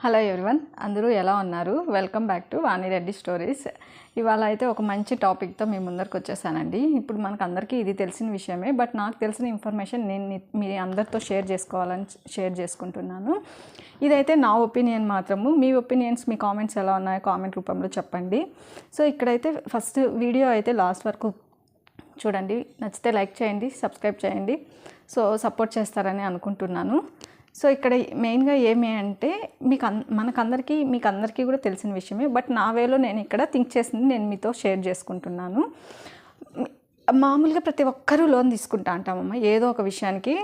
Hello everyone, అందరూ ఎలా ఉన్నారు? Welcome back to Vani Reddy stories. ఇవాళ అయితే ఒక మంచి టాపిక్తో మీ ముందరికి వచ్చేసానండి. ఇప్పుడు మనకు అందరికీ ఇది తెలిసిన విషయమే, బట్ నాకు తెలిసిన ఇన్ఫర్మేషన్ నేను మీ అందరితో షేర్ చేసుకుంటున్నాను. ఇదైతే నా ఒపీనియన్ మాత్రము. మీ ఒపీనియన్స్, మీ కామెంట్స్ ఎలా ఉన్నాయో కామెంట్ రూపంలో చెప్పండి. సో ఇక్కడైతే ఫస్ట్ వీడియో అయితే లాస్ట్ వరకు చూడండి. నచ్చితే లైక్ చేయండి, సబ్స్క్రైబ్ చేయండి. సో సపోర్ట్ చేస్తారని అనుకుంటున్నాను. సో ఇక్కడ మెయిన్గా ఏమి అంటే మీకు అందరికీ కూడా తెలిసిన విషయమే, బట్ నా వేలో నేను ఇక్కడ థింక్ చేసింది నేను మీతో షేర్ చేసుకుంటున్నాను. మామూలుగా ప్రతి ఒక్కరూ లోన్ తీసుకుంటా అంటామమ్మ ఏదో ఒక విషయానికి.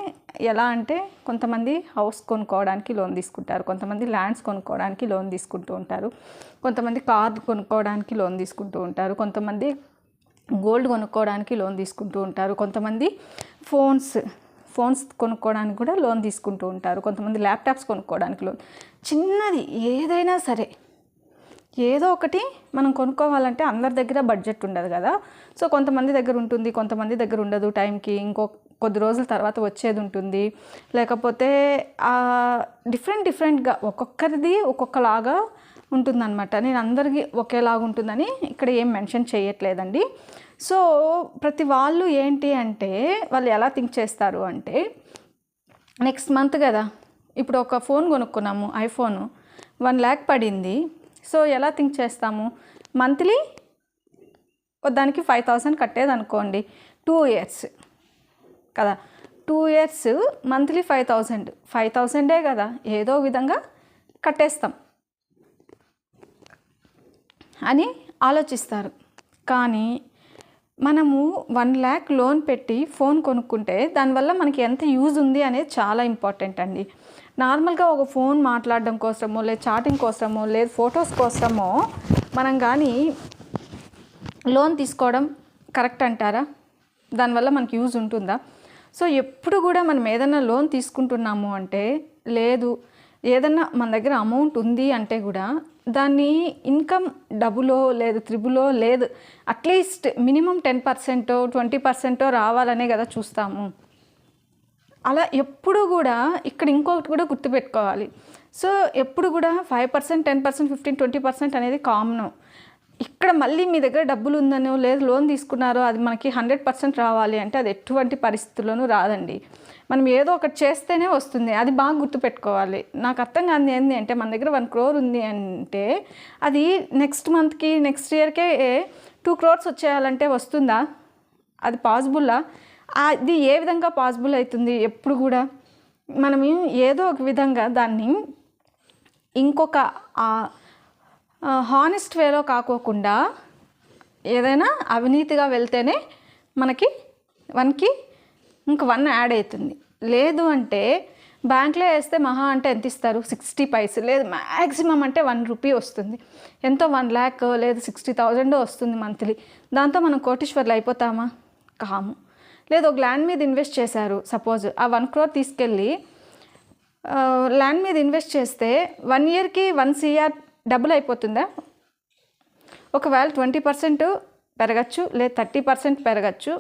ఎలా అంటే కొంతమంది హౌస్ కొనుక్కోవడానికి లోన్ తీసుకుంటారు, కొంతమంది ల్యాండ్స్ కొనుక్కోవడానికి లోన్ తీసుకుంటూ ఉంటారు, కొంతమంది కార్ కొనుక్కోవడానికి లోన్ తీసుకుంటూ ఉంటారు, కొంతమంది గోల్డ్ కొనుక్కోవడానికి లోన్ తీసుకుంటూ ఉంటారు, కొంతమంది ఫోన్స్ కొనుక్కోవడానికి కూడా లోన్ తీసుకుంటూ ఉంటారు, కొంతమంది ల్యాప్టాప్స్ కొనుక్కోవడానికి లోన్. చిన్నది ఏదైనా సరే ఏదో ఒకటి మనం కొనుక్కోవాలంటే అందరి దగ్గర బడ్జెట్ ఉండదు కదా. సో కొంతమంది దగ్గర ఉంటుంది, కొంతమంది దగ్గర ఉండదు. టైంకి కొద్ది రోజుల తర్వాత వచ్చేది ఉంటుంది, లేకపోతే డిఫరెంట్గా ఒక్కొక్కరిది ఒక్కొక్కలాగా ఉంటుందన్నమాట. నేను అందరికీ ఒకేలాగా ఉంటుందని ఇక్కడ ఏం మెన్షన్ చేయట్లేదండి. సో ప్రతి వాళ్ళు ఏంటి అంటే వాళ్ళు ఎలా థింక్ చేస్తారు అంటే, నెక్స్ట్ మంత్ కదా, ఇప్పుడు ఒక ఫోన్ కొనుక్కున్నాము, ఐఫోన్ 1 lakh పడింది. సో ఎలా థింక్ చేస్తాము? మంత్లీ దానికి 5,000 కట్టేది అనుకోండి, 2 years కదా. 2 years మంత్లీ 5,000 కదా, ఏదో విధంగా కట్టేస్తాం అని ఆలోచిస్తారు. కానీ మనము 1 lakh లోన్ పెట్టి ఫోన్ కొనుక్కుంటే దానివల్ల మనకి ఎంత యూజ్ ఉంది అనేది చాలా ఇంపార్టెంట్ అండి. నార్మల్గా ఒక ఫోన్ మాట్లాడడం కోసమో, లేదు చాటింగ్ కోసమో, లేదు ఫొటోస్ కోసమో మనం కానీ లోన్ తీసుకోవడం కరెక్ట్ అంటారా? దానివల్ల మనకి యూజ్ ఉంటుందా? సో ఎప్పుడు కూడా మనం ఏదైనా లోన్ తీసుకుంటున్నాము అంటే, లేదు ఏదన్నా మన దగ్గర అమౌంట్ ఉంది అంటే కూడా దాన్ని ఇన్కమ్ డబులో లేదు త్రిబులో లేదు అట్లీస్ట్ మినిమం 10% 20% రావాలనే కదా చూస్తాము. అలా ఎప్పుడు కూడా ఇక్కడ ఇంకొకటి కూడా గుర్తుపెట్టుకోవాలి. సో ఎప్పుడు కూడా 5%, 10%, 15%, 20% అనేది కామను. ఇక్కడ మళ్ళీ మీ దగ్గర డబ్బులు ఉందనో లేదు లోన్ తీసుకున్నారో అది మనకి 100% రావాలి అంటే అది ఎటువంటి పరిస్థితుల్లోనూ రాదండి. మనం ఏదో ఒకటి చేస్తేనే వస్తుంది, అది బాగా గుర్తుపెట్టుకోవాలి. నాకు అర్థం కాదు ఏంటి అంటే, మన దగ్గర 1 crore ఉంది అంటే అది నెక్స్ట్ మంత్కి నెక్స్ట్ ఇయర్కే 2 crores వచ్చేయాలంటే వస్తుందా? అది పాసిబుల్లా? అది ఏ విధంగా పాసిబుల్ అవుతుంది? ఎప్పుడు కూడా మనం ఏదో ఒక విధంగా దాన్ని ఇంకొక హానెస్ట్ వేలో కాకోకుండా ఏదైనా అవినీతిగా వెళ్తేనే మనకి 1కి ఇంక 1 యాడ్ అవుతుంది. లేదు అంటే బ్యాంక్లో వేస్తే మహా అంటే ఎంత ఇస్తారు? 60 paise, లేదు మ్యాక్సిమం అంటే 1 rupee వస్తుంది. ఎంతో 1 lakh లేదు 60,000 వస్తుంది మంత్లీ. దాంతో మనం కోటీశ్వర్లు అయిపోతామా? కాము. లేదు ఒక ల్యాండ్ మీద ఇన్వెస్ట్ చేశారు, సపోజ్ ఆ 1 crore తీసుకెళ్ళి ల్యాండ్ మీద ఇన్వెస్ట్ చేస్తే 1 yearకి 1 crore డబుల్ అయిపోతుందా? ఒకవేళ 20% పెరగచ్చు, లేదు 30% పెరగచ్చు.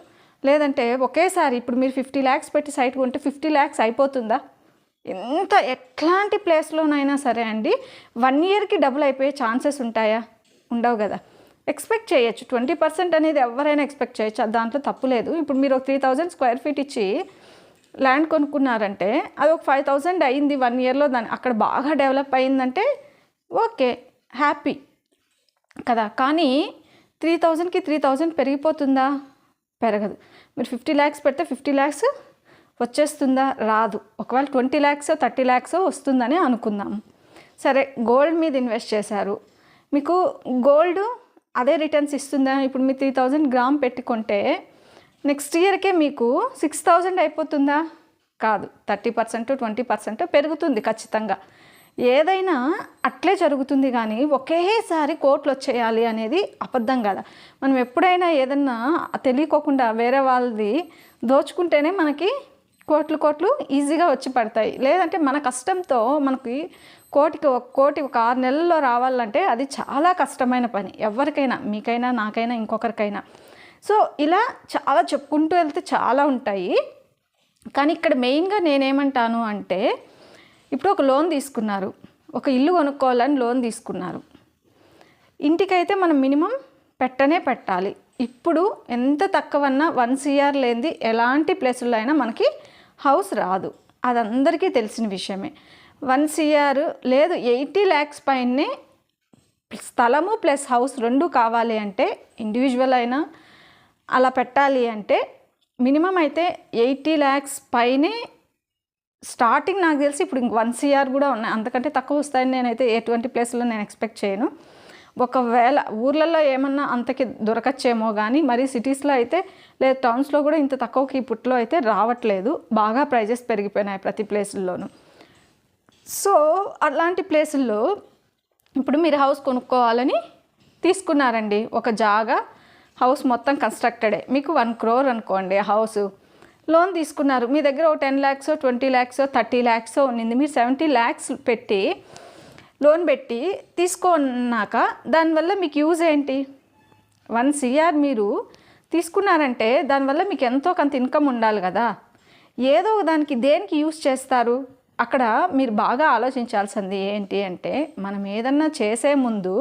లేదంటే ఒకేసారి ఇప్పుడు మీరు 50 lakhs పెట్టి సైట్ కొంటే 50 lakhs అయిపోతుందా? ఎట్లాంటి ప్లేస్లోనైనా సరే అండి 1 yearకి డబుల్ అయిపోయే ఛాన్సెస్ ఉంటాయా? ఉండవు కదా. ఎక్స్పెక్ట్ చేయొచ్చు, 20% అనేది ఎవరైనా ఎక్స్పెక్ట్ చేయొచ్చు, దాంట్లో తప్పు లేదు. ఇప్పుడు మీరు ఒక 3,000 square feet ఇచ్చి ల్యాండ్ కొనుక్కున్నారంటే అది ఒక 5,000 అయింది 1 yearలో, దాన్ని అక్కడ బాగా డెవలప్ అయిందంటే ఓకే, హ్యాపీ కదా. కానీ 3,000కి 3,000 పెరిగిపోతుందా? పెరగదు. మీరు 50 lakhs పెడితే 50 lakhs వచ్చేస్తుందా? రాదు. ఒకవేళ 20 lakhs 30 lakhs వస్తుందని అనుకుందాము. సరే, గోల్డ్ మీద ఇన్వెస్ట్ చేశారు, మీకు గోల్డ్ అదే రిటర్న్స్ ఇస్తుందా? ఇప్పుడు మీరు 3,000 గ్రామ్ పెట్టుకుంటే నెక్స్ట్ ఇయర్కే మీకు 6,000 అయిపోతుందా? కాదు. 30% 20% పెరుగుతుంది ఖచ్చితంగా. ఏదైనా అట్లే జరుగుతుంది, కానీ ఒకేసారి కోట్లు వచ్చేయాలి అనేది అబద్ధం కదా. మనం ఎప్పుడైనా ఏదన్నా తెలియకోకుండా వేరే వాళ్ళది దోచుకుంటేనే మనకి కోట్లు ఈజీగా వచ్చి పడతాయి. లేదంటే మన కష్టంతో మనకి కోటి ఒక 6 నెలల్లో రావాలంటే అది చాలా కష్టమైన పని, ఎవరికైనా, మీకైనా, నాకైనా, ఇంకొకరికైనా. సో ఇలా చాలా చెప్పుకుంటూ వెళ్తే చాలా ఉంటాయి. కానీ ఇక్కడ మెయిన్గా నేనేమంటాను అంటే, ఇప్పుడు ఒక లోన్ తీసుకున్నారు, ఒక ఇల్లు కొనుక్కోవాలని లోన్ తీసుకున్నారు. ఇంటికైతే మనం మినిమం పెట్టాలి. ఇప్పుడు ఎంత తక్కువన్నా 1 CR లేనిది ఎలాంటి ప్లేసుల్లో అయినా మనకి హౌస్ రాదు. అది అందరికీ తెలిసిన విషయమే. 1 CR లేదు 80 lakhs పైనే స్థలము ప్లస్ హౌస్ 2 కావాలి అంటే, ఇండివిజువల్ అయినా అలా పెట్టాలి అంటే మినిమం అయితే 80 lakhs పైనే స్టార్టింగ్. నాకు తెలిసి ఇప్పుడు 1 CR కూడా ఉన్నాయి, అంతకంటే తక్కువ వస్తాయని నేనైతే ఎటువంటి ప్లేస్లో నేను ఎక్స్పెక్ట్ చేయను. ఒకవేళ ఊర్లలో ఏమన్నా అంతకి దొరకచ్చేమో కానీ, మరి సిటీస్లో అయితే లేదు, టౌన్స్లో కూడా ఇంత తక్కువకి ఇప్పట్లో అయితే రావట్లేదు. బాగా ప్రైజెస్ పెరిగిపోయినాయి ప్రతి ప్లేసుల్లోనూ. సో అలాంటి ప్లేసుల్లో ఇప్పుడు మీరు హౌస్ కొనుక్కోవాలని తీసుకున్నారండి, ఒక జాగా హౌస్ మొత్తం కన్స్ట్రక్టెడే, మీకు 1 crore అనుకోండి హౌస్. లోన్ తీసుకున్నారు, మీ దగ్గర ఒక 10 lakhs 20 lakhs 30 lakhs ఉన్నింది. మీరు 70 lakhs పెట్టి లోన్ పెట్టి తీసుకున్నాక దానివల్ల మీకు యూజ్ ఏంటి? 1 CR మీరు తీసుకున్నారంటే దానివల్ల మీకు ఎంతో కొంత ఇన్కమ్ ఉండాలి కదా. ఏదో దానికి దేనికి యూజ్ చేస్తారు? అక్కడ మీరు బాగా ఆలోచించాల్సింది ఏంటి అంటే, మనం ఏదన్నా చేసే ముందు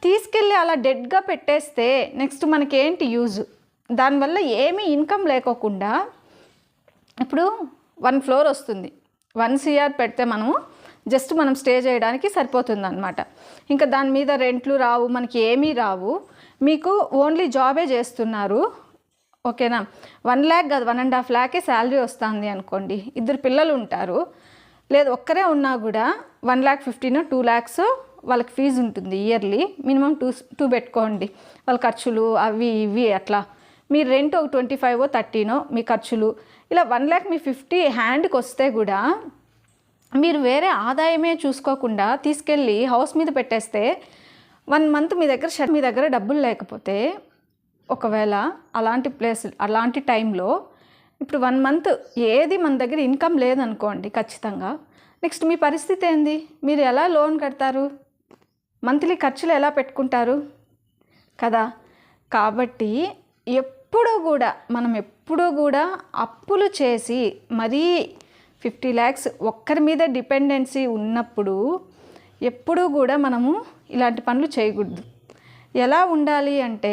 తీసుకెళ్ళి అలా డెడ్గా పెట్టేస్తే నెక్స్ట్ మనకేంటి యూజ్? దానివల్ల ఏమీ ఇన్కమ్ లేకోకుండా, ఇప్పుడు 1 floor వస్తుంది, 1 CR పెడితే మనము జస్ట్ మనం స్టే చేయడానికి సరిపోతుంది అనమాట. ఇంకా దాని మీద రెంట్లు రావు, మనకి ఏమీ రావు. మీకు ఓన్లీ జాబే చేస్తున్నారు, ఓకేనా. 1 lakh కాదు 1.5 lakh శాలరీ వస్తుంది అనుకోండి, 2 పిల్లలు ఉంటారు, లేదు ఒక్కరే ఉన్నా కూడా 1,15,000 2 lakhs వాళ్ళకి ఫీజు ఉంటుంది ఇయర్లీ. మినిమం 2 పెట్టుకోండి, వాళ్ళ ఖర్చులు అవి ఇవి అట్లా. మీరు రెంట్ ఒక 25 30 మీ ఖర్చులు, ఇలా 1 lakh మీ 50 హ్యాండ్కి వస్తే కూడా మీరు వేరే ఆదాయమే చూసుకోకుండా తీసుకెళ్ళి హౌస్ మీద పెట్టేస్తే 1 month మీ దగ్గర డబ్బులు లేకపోతే, ఒకవేళ అలాంటి టైంలో ఇప్పుడు 1 month ఏది మన దగ్గర ఇన్కమ్ లేదనుకోండి ఖచ్చితంగా, నెక్స్ట్ మీ పరిస్థితి ఏంది? మీరు ఎలా లోన్ కడతారు? మంత్లీ ఖర్చులు ఎలా పెట్టుకుంటారు కదా. కాబట్టి మనం ఎప్పుడూ కూడా అప్పులు చేసి మరీ 50 lakhs ఒక్కరి మీద డిపెండెన్సీ ఉన్నప్పుడు ఎప్పుడూ కూడా మనము ఇలాంటి పనులు చేయకూడదు. ఎలా ఉండాలి అంటే,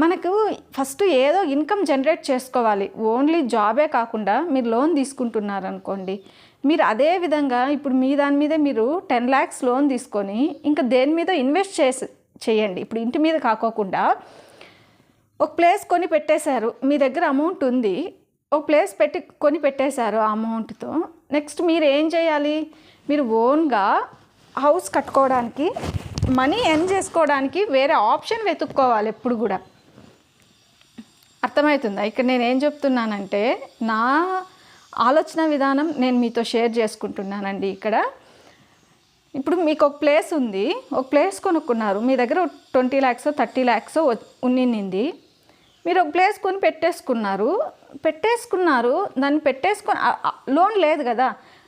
మనకు ఫస్ట్ ఏదో ఇన్కమ్ జనరేట్ చేసుకోవాలి. ఓన్లీ జాబే కాకుండా మీరు లోన్ తీసుకుంటున్నారనుకోండి, మీరు అదే విధంగా ఇప్పుడు మీ దాని మీద మీరు 10 lakhs లోన్ తీసుకొని ఇంకా దేని మీద ఇన్వెస్ట్ చేయండి. ఇప్పుడు ఇంటి మీద కాకోకుండా ఒక ప్లేస్ కొని పెట్టేశారు, మీ దగ్గర అమౌంట్ ఉంది, ఒక ప్లేస్ కొని పెట్టేశారు ఆ అమౌంట్తో. నెక్స్ట్ మీరు ఏం చేయాలి? మీరు ఓన్గా హౌస్ కట్టుకోవడానికి, మనీ ఎర్న్ చేసుకోవడానికి వేరే ఆప్షన్ వెతుక్కోవాలి ఎప్పుడు కూడా. అర్థమవుతుందా? ఇక్కడ నేను ఏం చెప్తున్నానంటే, నా ఆలోచన విధానం నేను మీతో షేర్ చేసుకుంటున్నానండి. ఇక్కడ ఇప్పుడు మీకు ఒక ప్లేస్ ఉంది, ఒక ప్లేస్ కొనుక్కున్నారు, మీ దగ్గర 20 lakhs 30 lakhs ఉన్నింది. మీరు ఒక ప్లేస్ కొని పెట్టేసుకున్నారు, దాన్ని లోన్ లేదు కదా,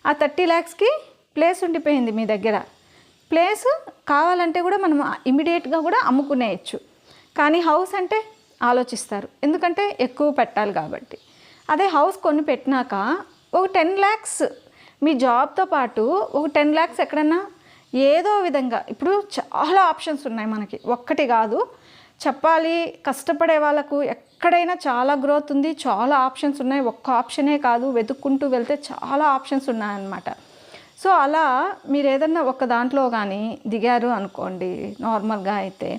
ఆ 30 lakhsకి ప్లేస్ ఉండిపోయింది మీ దగ్గర. ప్లేస్ కావాలంటే కూడా మనం ఇమీడియట్గా కూడా అమ్ముకునేయచ్చు. కానీ హౌస్ అంటే ఆలోచిస్తారు, ఎందుకంటే ఎక్కువ పెట్టాలి కాబట్టి. అదే హౌస్ కొని పెట్టినాక ఒక 10 lakhs మీ జాబ్తో పాటు ఒక 10 lakhs ఎక్కడన్నా ఏదో విధంగా, ఇప్పుడు చాలా ఆప్షన్స్ ఉన్నాయి మనకి, ఒక్కటి కాదు చెప్పాలి. కష్టపడే వాళ్ళకు ఎక్కడైనా చాలా గ్రోత్ ఉంది, చాలా ఆప్షన్స్ ఉన్నాయి. ఒక్క ఆప్షనే కాదు, వెతుక్కుంటూ వెళ్తే చాలా ఆప్షన్స్ ఉన్నాయన్నమాట. సో అలా మీరు ఏదన్నా ఒక దాంట్లో కానీ దిగారు అనుకోండి, నార్మల్గా అయితే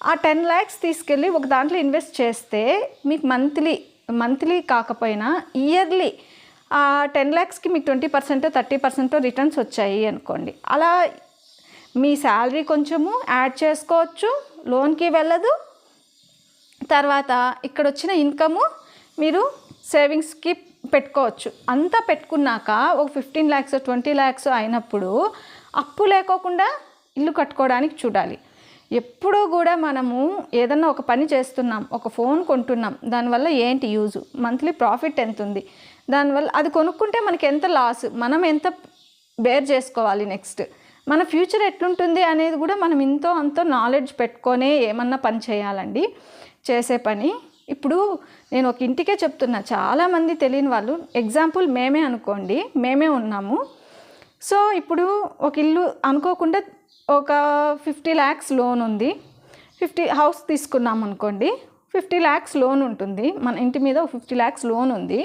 ఆ 10 lakhs తీసుకెళ్ళి ఒక దాంట్లో ఇన్వెస్ట్ చేస్తే మీకు మంత్లీ కాకపోయినా ఇయర్లీ ఆ 10 lakhsకి మీకు 20% 30% రిటర్న్స్ వచ్చాయి అనుకోండి. అలా మీ శాలరీ కొంచెము యాడ్ చేసుకోవచ్చు, లోన్కి వెళ్ళదు. తర్వాత ఇక్కడ వచ్చిన ఇన్కము మీరు సేవింగ్స్కి పెట్టుకోవచ్చు. అంతా పెట్టుకున్నాక ఒక 15 lakhs 20 lakhs అయినప్పుడు అప్పు లేకోకుండా ఇల్లు కట్టుకోవడానికి చూడాలి. ఎప్పుడూ కూడా మనము ఏదన్నా ఒక పని చేస్తున్నాం, ఒక ఫోన్ కొంటున్నాం, దానివల్ల ఏంటి యూజు, మంత్లీ ప్రాఫిట్ ఎంత ఉంది, దానివల్ల అది కొనుక్కుంటే మనకి ఎంత లాస్, మనం ఎంత బేర్ చేసుకోవాలి, నెక్స్ట్ మన ఫ్యూచర్ ఎట్లుంటుంది అనేది కూడా మనం అంతో నాలెడ్జ్ పెట్టుకొనే ఏమన్నా పని చేయాలండి. చేసే పని ఇప్పుడు నేను ఒక ఇంటికే చెప్తున్నా, చాలామంది తెలియని వాళ్ళు, ఎగ్జాంపుల్ మేమే అనుకోండి, మేమే ఉన్నాము. సో ఇప్పుడు ఒక ఇల్లు అనుకోకుండా ఒక 50 lakhs లోన్ ఉంది, హౌస్ తీసుకున్నాం అనుకోండి, 50 lakhs లోన్ ఉంటుంది, మన ఇంటి మీద 50 lakhs లోన్ ఉంది,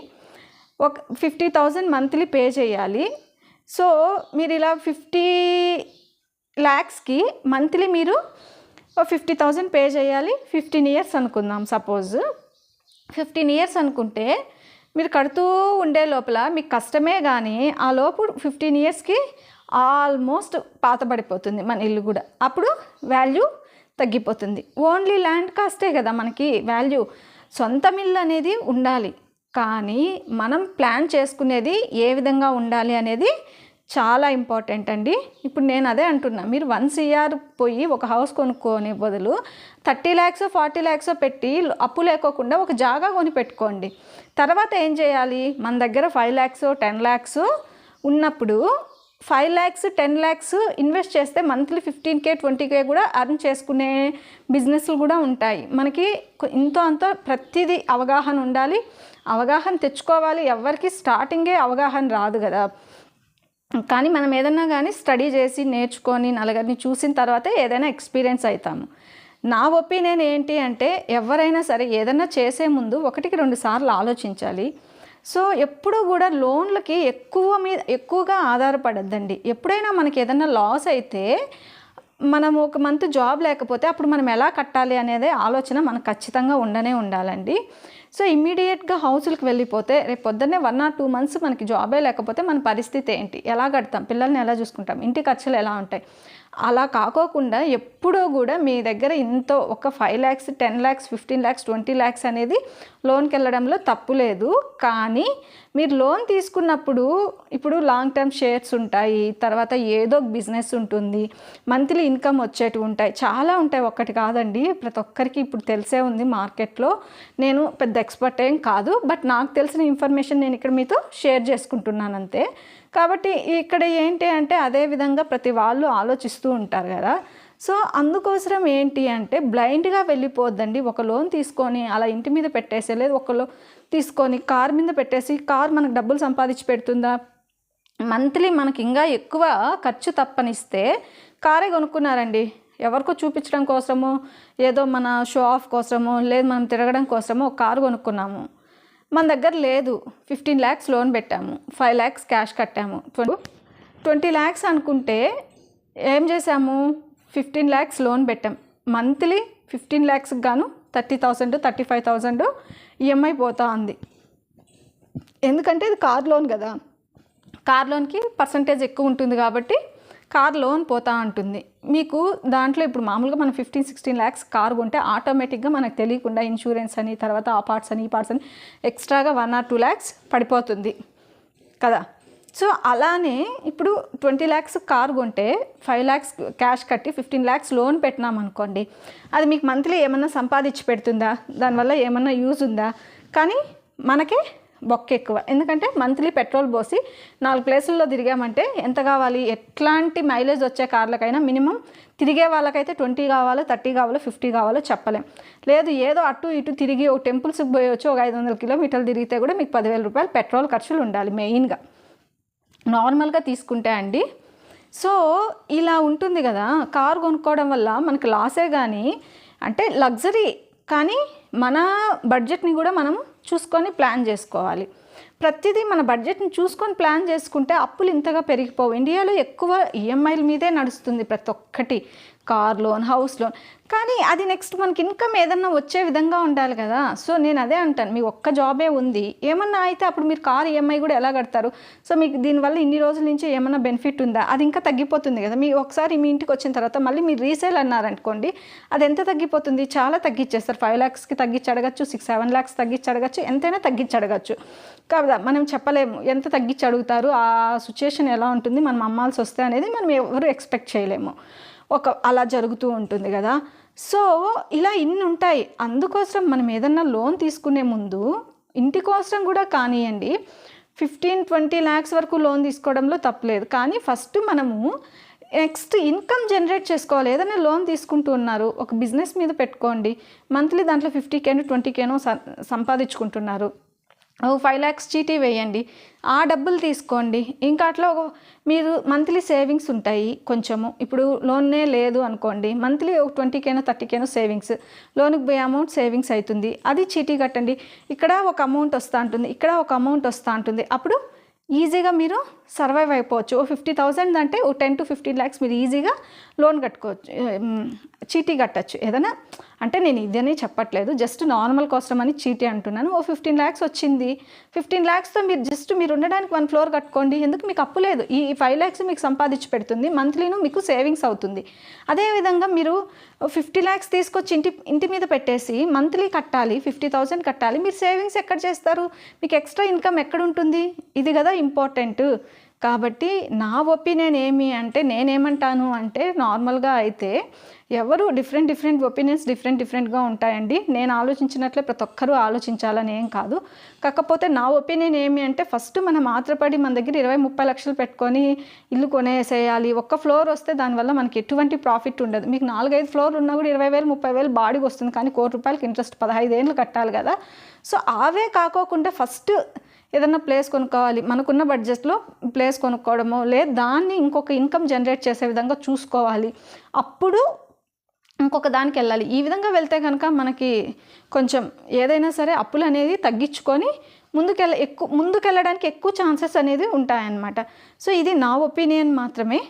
ఒక 50,000 మంత్లీ పే చేయాలి. సో మీరు ఇలా 50 lakhsకి మంత్లీ మీరు 50,000 పే చేయాలి. 15 years అనుకుందాం, సపోజ్ 15 years అనుకుంటే మీరు కడుతూ ఉండే లోపల మీకు కష్టమే కానీ ఆ లోపు 15 yearsకి ఆల్మోస్ట్ పాతబడిపోతుంది మన ఇల్లు కూడా. అప్పుడు వాల్యూ తగ్గిపోతుంది. ఓన్లీ ల్యాండ్ కాస్టే కదా మనకి వాల్యూ. సొంతం ఇల్లు అనేది ఉండాలి, కానీ మనం ప్లాన్ చేసుకునేది ఏ విధంగా ఉండాలి అనేది చాలా ఇంపార్టెంట్ అండి. ఇప్పుడు నేను అదే అంటున్నా, మీరు 1 CR పోయి ఒక హౌస్ కొనుక్కోని బదులు 30 lakhs 40 lakhs పెట్టి అప్పు లేకోకుండా ఒక జాగా కొని పెట్టుకోండి. తర్వాత ఏం చేయాలి, మన దగ్గర 5 lakhs 10 lakhs ఉన్నప్పుడు 5 lakhs 10 lakhs ఇన్వెస్ట్ చేస్తే మంత్లీ 15K 20K కూడా అర్న్ చేసుకునే బిజినెస్లు కూడా ఉంటాయి. మనకి ఇంతో అంత ప్రతిదీ అవగాహన ఉండాలి, అవగాహన తెచ్చుకోవాలి. ఎవరికి స్టార్టింగే అవగాహన రాదు కదా, కానీ మనం ఏదన్నా కానీ స్టడీ చేసి నేర్చుకొని నలుగురిని చూసిన తర్వాతే ఏదైనా ఎక్స్పీరియన్స్ అవుతాము. నా ఒపీనియన్ ఏంటి అంటే, ఎవరైనా సరే ఏదైనా చేసే ముందు 1-2 సార్లు ఆలోచించాలి. సో ఎప్పుడూ కూడా లోన్లకి ఎక్కువగా ఆధారపడద్దండి. ఎప్పుడైనా మనకి ఏదైనా లాస్ అయితే, మనం ఒక మంత్ జాబ్ లేకపోతే అప్పుడు మనం ఎలా కట్టాలి అనేది ఆలోచన మనకు ఖచ్చితంగా ఉండాలండి. సో ఇమ్మీడియట్గా హౌస్లకు వెళ్ళిపోతే రేపు పొద్దున్నే 1 or 2 months మనకి జాబే లేకపోతే మన పరిస్థితి ఏంటి, ఎలా కడతాం, పిల్లల్ని ఎలా చూసుకుంటాం, ఇంటి ఖర్చులు ఎలా ఉంటాయి. అలా కాకోకుండా ఎప్పుడూ కూడా మీ దగ్గర ఇంతో ఒక 5 lakhs 10 lakhs 15 lakhs 20 lakhs అనేది లోన్కి వెళ్ళడంలో తప్పు లేదు. కానీ మీరు లోన్ తీసుకున్నప్పుడు ఇప్పుడు లాంగ్ టర్మ్ షేర్స్ ఉంటాయి, తర్వాత ఏదో బిజినెస్ ఉంటుంది, మంత్లీ ఇన్కమ్ వచ్చేటివి ఉంటాయి, చాలా ఉంటాయి. ఒక్కటి కాదండి, ప్రతి ఒక్కరికి ఇప్పుడు తెలిసే ఉంది మార్కెట్లో. నేను పెద్ద ఎక్స్పర్ట్ ఏం కాదు, బట్ నాకు తెలిసిన ఇన్ఫర్మేషన్ నేను ఇక్కడ మీతో షేర్ చేసుకుంటున్నాను అంతే. కాబట్టి ఇక్కడ ఏంటి అంటే అదే విధంగా ప్రతి వాళ్ళు ఆలోచిస్తూ ఉంటారు కదా. సో అందుకోసం ఏంటి అంటే బ్లైండ్గా వెళ్ళిపోద్దండి. ఒక లోన్ తీసుకొని అలా ఇంటి మీద పెట్టేసే, లేదు ఒక లోన్ తీసుకొని కార్ మీద పెట్టేసి కార్ మనకు డబ్బులు సంపాదించి పెడుతుందా, మంత్లీ మనకి ఇంకా ఎక్కువ ఖర్చు తప్పనిస్తే కారే కొనుక్కున్నారండి. ఎవరికో చూపించడం కోసమో, ఏదో మన షో ఆఫ్ కోసమో, లేదు మనం తిరగడం కోసమో ఒక కారు కొనుక్కున్నాము, మన దగ్గర లేదు, 15 lakhs లోన్ పెట్టాము, 5 lakhs క్యాష్ కట్టాము, 20 lakhs అనుకుంటే ఏం చేసాము, 15 lakhs లోన్ పెట్టాం, మంత్లీ 15 lakhsకి గాను 30,000 35,000 ఈఎంఐ పోతా ఉంది. ఎందుకంటే ఇది కార్ లోన్ కదా, కార్ లోన్కి పర్సంటేజ్ ఎక్కువ ఉంటుంది కాబట్టి కార్ లోన్ పోతూ ఉంటుంది. మీకు దాంట్లో ఇప్పుడు మామూలుగా మనం 15-16 lakhs కార్ కొంటే ఆటోమేటిక్గా మనకు తెలియకుండా ఇన్సూరెన్స్ అని, తర్వాత ఆ పార్ట్స్ అని ఈ పార్ట్స్ అని ఎక్స్ట్రాగా 1 or 2 lakhs పడిపోతుంది కదా. సో అలానే ఇప్పుడు 20 lakhs కార్ కొంటే 5 lakhs క్యాష్ కట్టి 15 lakhs లోన్ పెట్టినాం అనుకోండి, అది మీకు మంత్లీ ఏమన్నా సంపాదించి పెడుతుందా, దానివల్ల ఏమన్నా యూజ్ ఉందా, కానీ మనకే బొక్క ఎక్కువ. ఎందుకంటే మంత్లీ పెట్రోల్ పోసి 4 ప్లేసుల్లో తిరిగామంటే ఎంత కావాలి, ఎట్లాంటి మైలేజ్ వచ్చే కార్లకైనా మినిమం తిరిగే వాళ్ళకైతే 20 కావాలో 30 కావాలో 50 కావాలో చెప్పలేం. లేదు ఏదో అటు ఇటు తిరిగి ఒక టెంపుల్స్కి పోయొచ్చు, ఒక 500 kilometers తిరిగితే కూడా మీకు 10,000 రూపాయలు పెట్రోల్ ఖర్చులు ఉండాలి మెయిన్గా నార్మల్గా తీసుకుంటే అండి. సో ఇలా ఉంటుంది కదా. కారు కొనుక్కోవడం వల్ల మనకు లాసే కానీ, అంటే లగ్జరీ, కానీ మన బడ్జెట్ని కూడా మనం చూసుకొని ప్లాన్ చేసుకోవాలి. ప్రతిదీ మన బడ్జెట్ని చూసుకొని ప్లాన్ చేసుకుంటే అప్పులు ఇంతగా పెరిగిపోవు. ఇండియాలో ఎక్కువ ఈఎంఐల మీదే నడుస్తుంది ప్రతి ఒక్కటి, కార్ లోన్, హౌస్ లోన్. కానీ అది నెక్స్ట్ మనకి ఇన్కమ్ ఏదన్నా వచ్చే విధంగా ఉండాలి కదా. సో నేను అదే అంటాను, మీ ఒక్క జాబే ఉంది, ఏమన్నా అయితే అప్పుడు మీరు కార్ ఈఎంఐ కూడా ఎలా కడతారు? సో మీకు దీనివల్ల ఇన్ని రోజుల నుంచి ఏమన్నా బెనిఫిట్ ఉందా, అది ఇంకా తగ్గిపోతుంది కదా. మీ ఒకసారి మీ ఇంటికి వచ్చిన తర్వాత మళ్ళీ మీరు రీసేల్ అన్నారనుకోండి, అది ఎంత తగ్గిపోతుంది, చాలా తగ్గించేస్తారు. 5 lakhsకి తగ్గించి అడగచ్చు, 6-7 lakhs తగ్గించి అడగచ్చు, ఎంతైనా తగ్గించి అడగచ్చు. కాబట్టి మనం చెప్పలేము ఎంత తగ్గించి అడుగుతారు, ఆ సిచ్యుయేషన్ ఎలా ఉంటుంది, మనం అమ్మాల్సి వస్తే అనేది మనం ఎవరు ఎక్స్పెక్ట్ చేయలేము. అలా జరుగుతూ ఉంటుంది కదా. సో ఇలా ఇన్ని ఉంటాయి. అందుకోసం మనం ఏదన్నా లోన్ తీసుకునే ముందు ఇంటి కోసం కూడా కానివ్వండి, 15-20 lakhs వరకు లోన్ తీసుకోవడంలో తప్పలేదు. కానీ ఫస్ట్ మనము నెక్స్ట్ ఇన్కమ్ జనరేట్ చేసుకోవాలి. ఏదైనా లోన్ తీసుకుంటూ ఉన్నారు, ఒక బిజినెస్ మీద పెట్టుకోండి, మంత్లీ దాంట్లో 50K 20K సంపాదించుకుంటున్నారు, 5 lakhs చీటీ వేయండి, ఆ డబ్బులు తీసుకోండి. ఇంకా అట్లా మీరు మంత్లీ సేవింగ్స్ ఉంటాయి కొంచెము. ఇప్పుడు లోనే లేదు అనుకోండి, మంత్లీ ఒక 20Kనో 30Kనో సేవింగ్స్, లోన్కి పోయే అమౌంట్ సేవింగ్స్ అవుతుంది, అది చీటీ కట్టండి. ఇక్కడ ఒక అమౌంట్ వస్తూ ఉంటుంది, ఇక్కడ ఒక అమౌంట్ వస్తూ ఉంటుంది. అప్పుడు ఈజీగా మీరు సర్వైవ్ అయిపోవచ్చు. 50,000 అంటే 10 to 15 lakhs మీరు ఈజీగా లోన్ కట్టుకోవచ్చు, చీటీ కట్టచ్చు ఏదైనా. అంటే నేను ఇదని చెప్పట్లేదు, జస్ట్ నార్మల్ కోసం అని చీటీ అంటున్నాను. 15 lakhs వచ్చింది, 15 lakhsతో మీరు ఉండడానికి 1 floor కట్టుకోండి. ఎందుకు మీకు అప్పు లేదు, ఈ 5 lakhs మీకు సంపాదించి పెడుతుంది, మంత్లీను మీకు సేవింగ్స్ అవుతుంది. అదేవిధంగా మీరు 50 lakhs తీసుకొచ్చి ఇంటి మీద పెట్టేసి మంత్లీ కట్టాలి, 50,000 కట్టాలి, మీరు సేవింగ్స్ ఎక్కడ చేస్తారు? మీకు ఎక్స్ట్రా ఇన్కమ్ ఎక్కడ ఉంటుంది? ఇది కదా ఇంపార్టెంట్. కాబట్టి నా ఒపీనియన్ ఏమి అంటే, నేనేమంటాను అంటే, నార్మల్గా అయితే ఎవరు డిఫరెంట్ ఒపీనియన్స్ డిఫరెంట్గా ఉంటాయండి. నేను ఆలోచించినట్లే ప్రతి ఒక్కరూ ఆలోచించాలని ఏం కాదు. కాకపోతే నా ఒపీనియన్ ఏమి అంటే, ఫస్ట్ మనం ఆత్రపడి మన దగ్గర 20-30 లక్షలు పెట్టుకొని ఇల్లు కొనేసేయాలి. ఒక్క ఫ్లోర్ వస్తే దానివల్ల మనకి ఎటువంటి ప్రాఫిట్ ఉండదు. మీకు 4-5 ఫ్లోర్లు ఉన్నా కూడా 20,000-30,000 బాడీకి వస్తుంది, కానీ ₹1,00,000 ఇంట్రెస్ట్ 15 ఏళ్ళు కట్టాలి కదా. సో అవే కాకోకుండా ఫస్ట్ ఏదన్నా ప్లేస్ కొనుక్కోవాలి, మనకున్న బడ్జెట్లో ప్లేస్ కొనుక్కోవడమో, లేదు దాన్ని ఇంకొక ఇన్కమ్ జనరేట్ చేసే విధంగా చూసుకోవాలి. అప్పుడు ఇంకొక దానికి వెళ్ళాలి. ఈ విధంగా వెళ్తే కనుక మనకి కొంచెం ఏదైనా సరే అప్పులు అనేది తగ్గించుకొని ముందుకెళ్ళడానికి ఎక్కువ ఛాన్సెస్ అనేది ఉంటాయన్నమాట. సో ఇది నా ఒపీనియన్ మాత్రమే.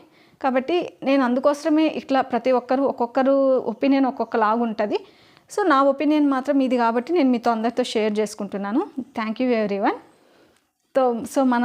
కాబట్టి నేను అందుకోసమే ఇట్లా ప్రతి ఒక్కొక్కరు ఒపీనియన్ ఒక్కొక్కలాగా ఉంటుంది. సో నా ఒపీనియన్ మాత్రం ఇది కాబట్టి నేను మీతో అందరితో షేర్ చేసుకుంటున్నాను. Thank you everyone. సో మన